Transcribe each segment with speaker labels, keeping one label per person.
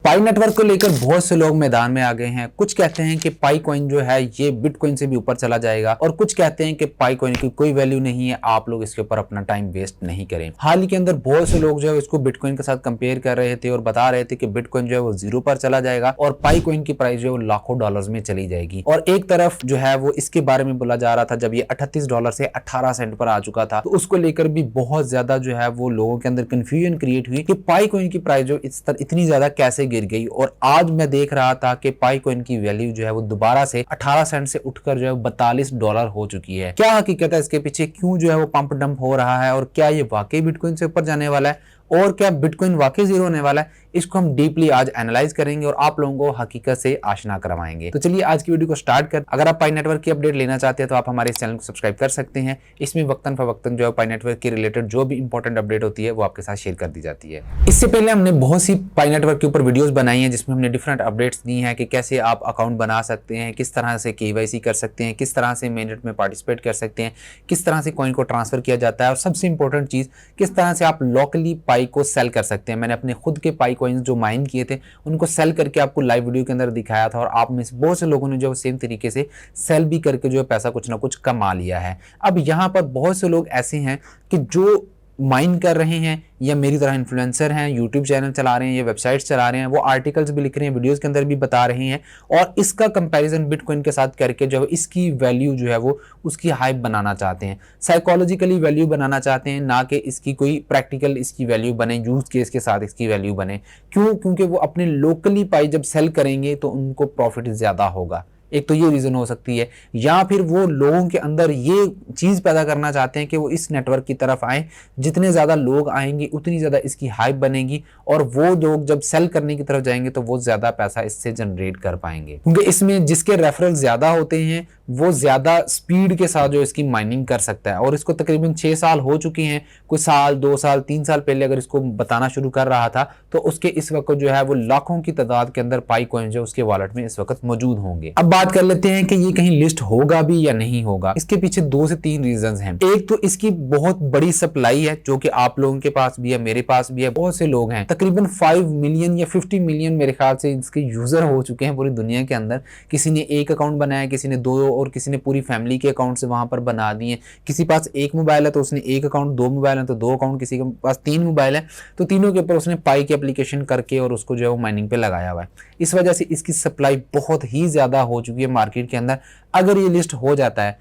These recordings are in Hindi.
Speaker 1: पाई नेटवर्क को लेकर बहुत से लोग मैदान में आ गए हैं। कुछ कहते हैं कि पाई कॉइन जो है ये बिटकॉइन से भी ऊपर चला जाएगा और कुछ कहते हैं कि पाई कॉइन की कोई वैल्यू नहीं है, आप लोग इसके ऊपर अपना टाइम वेस्ट नहीं करें। हाल ही के अंदर बहुत से लोग जो है इसको बिटकॉइन के साथ कंपेयर कर रहे थे और बता रहे थे कि बिटकॉइन जो है वो 0 पर चला जाएगा और पाई कॉइन की प्राइस जो है वो लाखों डॉलर्स में चली जाएगी। और एक तरफ जो है वो इसके बारे में बोला जा रहा था जब ये $38 से 18 सेंट पर आ चुका था, तो उसको लेकर भी बहुत ज्यादा जो है वो लोगों के अंदर कंफ्यूजन क्रिएट हुई कि पाई कॉइन की प्राइस जो इतनी ज्यादा कैसे गिर गई। और आज मैं देख रहा था कि पाई कॉइन की वैल्यू जो है वो दोबारा से 18 सेंट से उठकर जो है $42 हो चुकी है। क्या हकीकत है इसके पीछे, क्यों जो है वो पंप डंप हो रहा है और क्या ये वाकई बिटकॉइन से ऊपर जाने वाला है और क्या बिटकॉइन वाकई जीरो होने वाला है, इसको हम डीपली आज एनालाइज करेंगे और आप लोगों को हकीकत से आशना करवाएंगे। तो चलिए आज की वीडियो को स्टार्ट कर। अगर आप पाई नेटवर्क की अपडेट लेना चाहते हैं तो आप हमारे इस चैनल को सब्सक्राइब कर सकते हैं। इसमें वक्तन फवक्तन जो है पाई नेटवर्क के रिलेटेड जो भी इंपॉर्टेंट अपडेट होती है वो आपके साथ शेयर कर दी जाती है। इससे पहले हमने बहुत सी पाई नेटवर्क के ऊपर वीडियोस बनाई हैं जिसमें हमने डिफरेंट अपडेट्स दी हैं कि कैसे आप अकाउंट बना सकते हैं, किस तरह से KYC कर सकते हैं, किस तरह से मेननेट में पार्टिसिपेट कर सकते हैं, किस तरह से कॉइन को ट्रांसफर किया जाता है और सबसे इंपॉर्टेंट चीज किस तरह से आप लोकली पाई को सेल कर सकते हैं। मैंने अपने खुद के पाई कॉइन्स जो माइन किए थे उनको सेल करके आपको लाइव वीडियो के अंदर दिखाया था और आप में से बहुत से लोगों ने जो सेम तरीके से सेल भी करके जो है पैसा कुछ ना कुछ कमा लिया है। अब यहाँ पर बहुत से लोग ऐसे हैं कि जो माइन कर रहे हैं या मेरी तरह इन्फ्लुएंसर हैं, यूट्यूब चैनल चला रहे हैं या वेबसाइट्स चला रहे हैं, वो आर्टिकल्स भी लिख रहे हैं, वीडियोस के अंदर भी बता रहे हैं और इसका कंपैरिजन बिटकॉइन के साथ करके जो है इसकी वैल्यू जो है वो उसकी हाइप बनाना चाहते हैं, साइकोलॉजिकली वैल्यू बनाना चाहते हैं, ना कि इसकी कोई प्रैक्टिकल इसकी वैल्यू बने, यूज केस के साथ इसकी वैल्यू बने। क्यों? क्योंकि वो अपने लोकली पाई जब सेल करेंगे तो उनको प्रॉफिट ज्यादा होगा। एक तो ये रीजन हो सकती है, या फिर वो लोगों के अंदर ये चीज पैदा करना चाहते हैं कि वो इस नेटवर्क की तरफ आए, जितने ज्यादा लोग आएंगे उतनी ज्यादा इसकी हाइप बनेगी और वो लोग जब सेल करने की तरफ जाएंगे तो वो ज्यादा पैसा इससे जनरेट कर पाएंगे। क्योंकि इसमें जिसके रेफरल ज्यादा होते हैं वो ज्यादा स्पीड के साथ जो इसकी माइनिंग कर सकता है और इसको तकरीबन 6 साल हो चुके हैं। कोई साल 2 साल 3 साल पहले अगर इसको बताना शुरू कर रहा था तो उसके इस वक्त जो है वो लाखों की तादाद के अंदर पाई कॉइन जो उसके वॉलेट में इस वक्त मौजूद होंगे। अब बात कर लेते हैं कि ये कहीं लिस्ट होगा भी या नहीं होगा। इसके पीछे 2 से 3 रीजंस हैं। एक तो इसकी बहुत बड़ी सप्लाई है जो कि आप लोगों के पास भी है, मेरे पास भी है, बहुत से लोग हैं, तकरीबन 5 मिलियन या 50 मिलियन मेरे ख्याल से इसके यूजर हो चुके हैं पूरी दुनिया के अंदर। किसी ने एक अकाउंट बनाया, किसी ने 2 और किसी ने पूरी फैमिली के अकाउंट से वहां पर बना दिए। किसी पास एक मोबाइल है तो उसने एक अकाउंट, 2 मोबाइल है तो 2 अकाउंट, किसी के पास 3 मोबाइल है तो तीनों के ऊपर उसने पाई की एप्लीकेशन करके और उसको जो है वो माइनिंग पे लगाया हुआ है। इस वजह से इसकी सप्लाई बहुत ही ज्यादा हो चुकी है मार्केट के अंदर। अगर ये लिस्ट हो जाता है,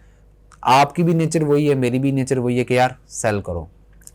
Speaker 1: आपकी भी नेचर वही है, मेरी भी नेचर वही है कि यार सेल करो,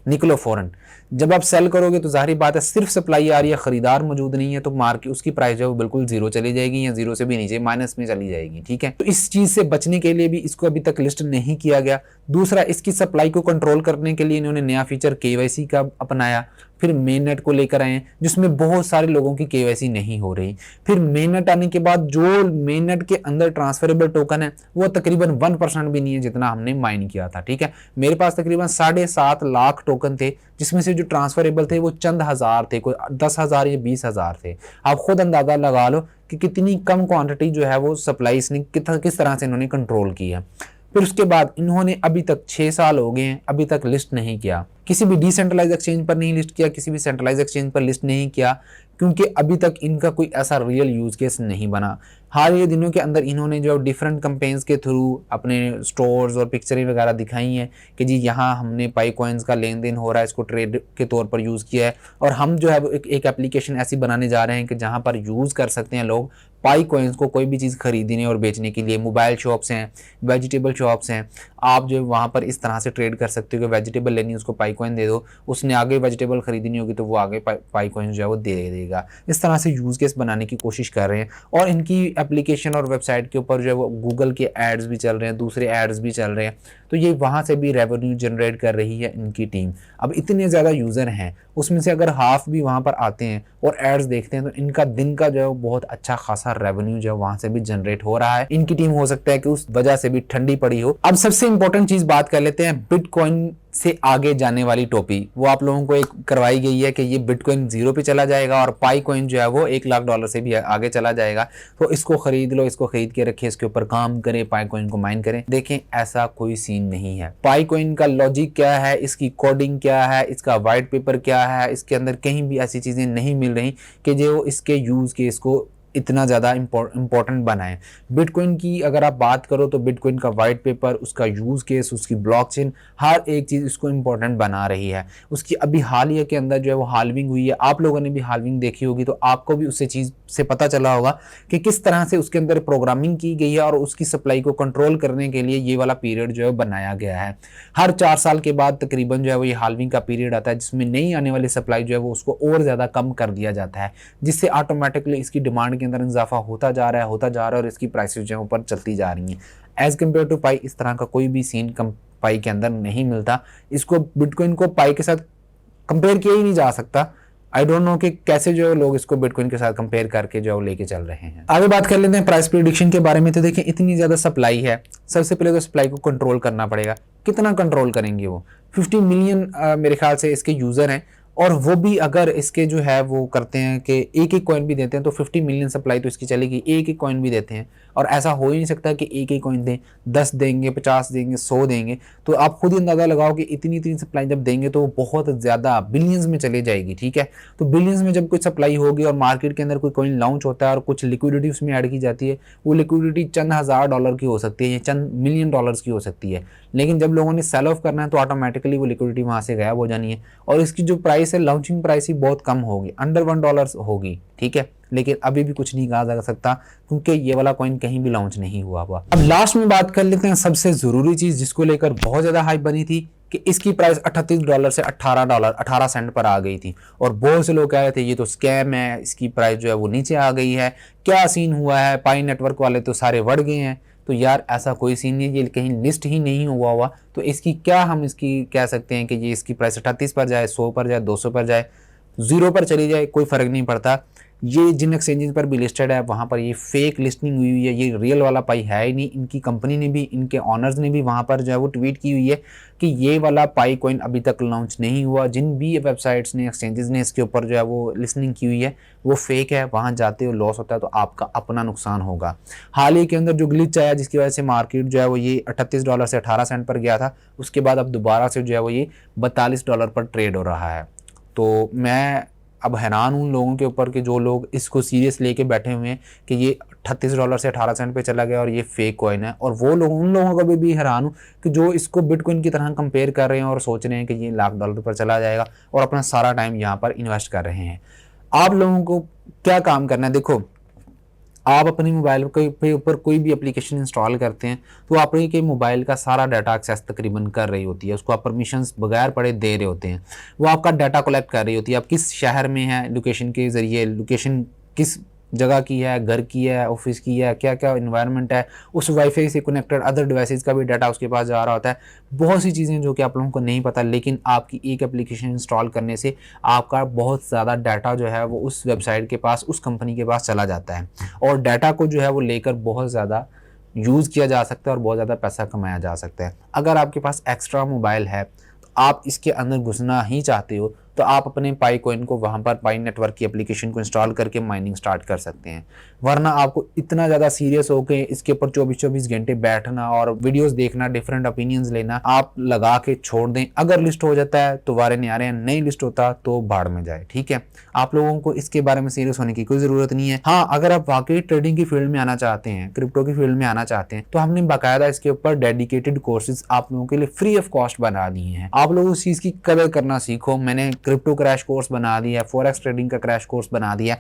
Speaker 1: निकलो फौरन। जब आप सेल करोगे तो जाहिर बात है सिर्फ सप्लाई आ रही है, खरीदार मौजूद नहीं है, तो मार्केट उसकी प्राइस जो है वो बिल्कुल 0 चली जाएगी या 0 से भी नीचे माइनस में चली जाएगी। ठीक है, तो इस चीज से बचने के लिए भी इसको अभी तक लिस्ट नहीं किया गया। दूसरा, इसकी सप्लाई को कंट्रोल करने के लिए इन्होंने नया फीचर KYC का अपनाया। फिर मेन नेट को लेकर आए जिसमें बहुत सारे लोगों की KYC नहीं हो रही। फिर मेन नेट आने के बाद जो मेन नेट के अंदर ट्रांसफरेबल टोकन है वो तकरीबन 1% भी नहीं है जितना हमने माइन किया था। ठीक है, मेरे पास तकरीबन 7.5 लाख टोकन थे जिसमें से जो ट्रांसफरेबल थे वो चंद हजार थे, कोई 10,000 या 20,000 थे। आप खुद अंदाजा लगा लो कि कितनी कम क्वांटिटी जो है वो सप्लाई इसने किस तरह से इन्होंने कंट्रोल की है। फिर उसके बाद इन्होंने अभी तक 6 साल हो गए हैं, अभी तक लिस्ट नहीं किया, किसी भी डिसेंट्रलाइज एक्सचेंज पर नहीं लिस्ट किया, किसी भी सेंट्रलाइज एक्सचेंज पर लिस्ट नहीं किया, क्योंकि अभी तक इनका कोई ऐसा रियल यूज केस नहीं बना। हाल ही दिनों के अंदर इन्होंने जो डिफरेंट कैंपेन्स के थ्रू अपने स्टोर्स और पिक्चरें वगैरह दिखाई हैं कि जी यहाँ हमने पाई कॉइन्स का लेन देन हो रहा है, इसको ट्रेड के तौर पर यूज़ किया है और हम जो है एक एप्लीकेशन ऐसी बनाने जा रहे हैं कि जहाँ पर यूज़ कर सकते हैं लोग पाई कॉइन्स को कोई भी चीज़ खरीदने और बेचने के लिए। मोबाइल शॉप्स हैं, वेजिटेबल शॉप्स हैं, आप जो वहाँ पर इस तरह से ट्रेड कर सकते हो कि वेजिटेबल लेनी उसको पाई कॉइन दे दो, उसने आगे वेजिटेबल खरीदनी होगी तो वो आगे पाई कॉइन जो है वो दे देगा। इस तरह से यूज़ केस बनाने की कोशिश कर रहे हैं और इनकी एप्लीकेशन और वेबसाइट के ऊपर जो है वो गूगल के एड्स भी चल रहे हैं, दूसरे एड्स भी चल रहे हैं, तो ये वहाँ से भी रेवेन्यू जनरेट कर रही है इनकी टीम। अब इतने ज़्यादा यूज़र हैं, उसमें से अगर हाफ भी वहाँ पर आते हैं और एड्स देखते हैं तो इनका दिन का जो है वो बहुत अच्छा खासा रेवेन्यू जो है वहां से भी जनरेट हो रहा है। इनकी टीम हो सकता है कि उस वजह से भी ठंडी पड़ी हो। अब सबसे इंपॉर्टेंट चीज बात कर लेते हैं बिटकॉइन से आगे जाने वाली टोपी। वो आप लोगों को एक करवाई गई है कि ये बिटकॉइन 0 पे चला जाएगा और पाई कॉइन जो है वो $1,00,000 से भी आगे चला जाएगा। तो इसको खरीद लो, इसको खरीद के रखिए, इसके ऊपर काम करें, पाई कॉइन को माइन करें। देखें, ऐसा कोई सीन नहीं है। पाई कॉइन का लॉजिक क्या है, इसकी कोडिंग क्या है, इसका वाइट पेपर क्या है, इसके अंदर कहीं भी ऐसी चीजें नहीं मिल रही कि जो इसके यूज केस को इतना ज़्यादा इंपॉर्टेंट बनाए। बिटकॉइन की अगर आप बात करो तो बिटकॉइन का वाइट पेपर, उसका यूज़ केस, उसकी ब्लॉकचेन, हर एक चीज़ इसको इंपॉर्टेंट बना रही है। उसकी अभी हालिया के अंदर जो है वो हाल्विंग हुई है। आप लोगों ने भी हाल्विंग देखी होगी तो आपको भी उससे चीज़ से पता चला होगा कि किस तरह से उसके अंदर प्रोग्रामिंग की गई है और उसकी सप्लाई को कंट्रोल करने के लिए ये वाला पीरियड जो है बनाया गया है। हर 4 साल के बाद तकरीबन जो है वो ये हाल्विंग का पीरियड आता है, जिसमें नई आने वाली सप्लाई जो है वो उसको और ज़्यादा कम कर दिया जाता है, जिससे ऑटोमेटिकली इसकी डिमांड के अंदर इजाफा होता जा रहा है और इसकी प्राइसेस जो है ऊपर चलती जा रही हैं। एज कम्पेयर टू पाई इस तरह का कोई भी सीन पाई के अंदर नहीं मिलता। इसको बिटकॉइन को पाई के साथ कंपेयर किया ही नहीं जा सकता। आई डोंट नो कि कैसे जो लोग इसको बिटकॉइन के साथ कंपेयर करके जो लेके चल रहे हैं। आगे बात कर लेते हैं प्राइस प्रेडिक्शन के बारे में। तो देखिए, इतनी ज्यादा सप्लाई है, सबसे पहले तो सप्लाई को कंट्रोल करना पड़ेगा। कितना कंट्रोल करेंगे वो? 50 मिलियन मेरे ख्याल से इसके यूजर हैं, और वो भी अगर इसके जो है वो करते हैं कि एक एक कॉइन भी देते हैं तो 50 मिलियन सप्लाई तो इसकी चलेगी। एक एक कॉइन भी देते हैं, और ऐसा हो ही नहीं सकता कि एक एक कॉइन दें, 10 देंगे, 50 देंगे, 100 देंगे। तो आप खुद ही अंदाजा लगाओ कि इतनी इतनी सप्लाई जब देंगे तो बहुत ज़्यादा बिलियंस में चले जाएगी। ठीक है, तो बिलियंस में जब कोई सप्लाई होगी और मार्केट के अंदर कोई कॉइन लॉन्च होता है और कुछ लिक्विडिटी उसमें ऐड की जाती है, वो लिक्विडिटी चंद $1,000 की हो सकती है या चंद $1 मिलियन की हो सकती है। लेकिन जब लोगों ने सेल ऑफ करना है तो ऑटोमेटिकली वो लिक्विडिटी वहाँ से गायब हो जानी है, और इसकी जो प्राइस है, लॉन्चिंग प्राइस ही बहुत कम होगी, अंडर $1 होगी। ठीक है, लेकिन अभी भी कुछ नहीं कहा जा सकता क्योंकि ये वाला कॉइन कहीं भी लॉन्च नहीं हुआ हुआ। अब लास्ट में बात कर लेते हैं सबसे जरूरी चीज जिसको लेकर बहुत ज्यादा हाइप बनी थी कि इसकी प्राइस $38 से $18 पर आ गई थी, और बहुत से लोग कह रहे थे ये तो स्कैम है, इसकी प्राइस जो है वो नीचे आ गई है, क्या सीन हुआ है, पाई नेटवर्क वाले तो सारे बढ़ गए हैं। तो यार ऐसा कोई सीन नहीं है, ये कहीं लिस्ट ही नहीं हुआ तो इसकी क्या हम इसकी कह सकते हैं कि ये इसकी प्राइस 38 पर जाए, 100 पर जाए, 200 पर जाए, 0 पर चली जाए, कोई फर्क नहीं पड़ता। ये जिन एक्सचेंजेस पर भी लिस्टेड है वहाँ पर ये फेक लिस्टिंग हुई हुई है, ये रियल वाला पाई है ही नहीं। इनकी कंपनी ने भी, इनके ऑनर्स ने भी वहाँ पर जो है वो ट्वीट की हुई है कि ये वाला पाई कॉइन अभी तक लॉन्च नहीं हुआ। जिन भी वेबसाइट्स ने, एक्सचेंजेस ने इसके ऊपर जो है वो लिस्टिंग की हुई है वो फेक है। वहाँ जाते हो लॉस होता है तो आपका अपना नुकसान होगा। हाल ही के अंदर जो ग्लिच आया जिसकी वजह से मार्केट जो है वो ये $38 से 18 सेंट पर गया था, उसके बाद अब दोबारा से जो है वो ये $42 पर ट्रेड हो रहा है। तो मैं अब हैरान हूँ लोगों के ऊपर कि जो लोग इसको सीरियस लेके बैठे हुए हैं कि ये $38 से 18 सेंट पे चला गया और ये फेक कॉइन है, और वो लोग, उन लोगों का भी हैरान हूँ कि जो इसको बिटकॉइन की तरह कंपेयर कर रहे हैं और सोच रहे हैं कि ये $1,00,000 पर चला जाएगा और अपना सारा टाइम यहाँ पर इन्वेस्ट कर रहे हैं। आप लोगों को क्या काम करना है? देखो, आप अपने मोबाइल के ऊपर कोई भी एप्लीकेशन इंस्टॉल करते हैं तो आपके मोबाइल का सारा डाटा एक्सेस तकरीबन कर रही होती है, उसको आप परमिशंस बगैर पढ़े दे रहे होते हैं। वो आपका डाटा कलेक्ट कर रही होती है, आप किस शहर में हैं, लोकेशन के ज़रिए, लोकेशन किस जगह की है, घर की है, ऑफिस की है, क्या क्या इन्वायरमेंट है, उस वाईफाई से कनेक्टेड अदर डिवाइसेस का भी डाटा उसके पास जा रहा होता है। बहुत सी चीज़ें जो कि आप लोगों को नहीं पता, लेकिन आपकी एक एप्लीकेशन इंस्टॉल करने से आपका बहुत ज़्यादा डाटा जो है वो उस वेबसाइट के पास, उस कंपनी के पास चला जाता है, और डाटा को जो है वो लेकर बहुत ज़्यादा यूज़ किया जा सकता है और बहुत ज़्यादा पैसा कमाया जा सकता है। अगर आपके पास एक्स्ट्रा मोबाइल है तो आप इसके अंदर घुसना ही चाहते हो तो आप अपने पाई कॉइन को वहाँ पर पाई नेटवर्क की एप्लीकेशन को इंस्टॉल करके माइनिंग स्टार्ट कर सकते हैं। वरना आपको इतना ज़्यादा सीरियस होकर इसके ऊपर 24-24 घंटे बैठना और वीडियोस देखना, डिफरेंट ओपिनियंस लेना, आप लगा के छोड़ दें। अगर लिस्ट हो जाता है तो वारे न्यारे, नहीं लिस्ट होता तो भाड़ में जाए। ठीक है, आप लोगों को इसके बारे में सीरियस होने की कोई ज़रूरत नहीं है। हाँ, अगर आप वाकई ट्रेडिंग की फील्ड में आना चाहते हैं, क्रिप्टो की फील्ड में आना चाहते हैं, तो हमने बाकायदा इसके ऊपर डेडिकेटेड कोर्सेज आप लोगों के लिए फ्री ऑफ कॉस्ट बना दिए हैं। आप लोग उस चीज़ की कदर करना सीखो। मैंने क्रिप्टो क्रैश कोर्स बना दिया, फॉरेक्स ट्रेडिंग का क्रैश कोर्स बना दिया,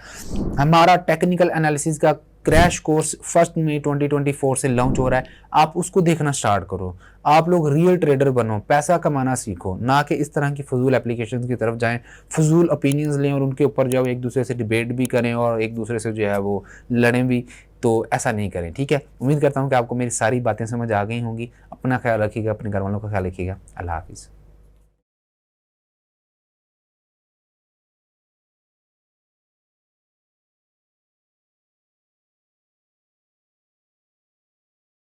Speaker 1: हमारा टेक्निकल एनालिसिस का क्रैश कोर्स 1 मई 2024 से लॉन्च हो रहा है। आप उसको देखना स्टार्ट करो। आप लोग रियल ट्रेडर बनो, पैसा कमाना सीखो, ना कि इस तरह की फजूल एप्लीकेशंस की तरफ जाएं, फजूल ओपिनियंस लें और उनके ऊपर जो एक दूसरे से डिबेट भी करें और एक दूसरे से जो है वो लड़ें भी। तो ऐसा नहीं करें। ठीक है, उम्मीद करता हूँ कि आपको मेरी सारी बातें समझ आ गई होंगी। अपना ख्याल रखिएगा, अपने घर वालों का ख्याल रखिएगा। अल्लाह हाफिज़।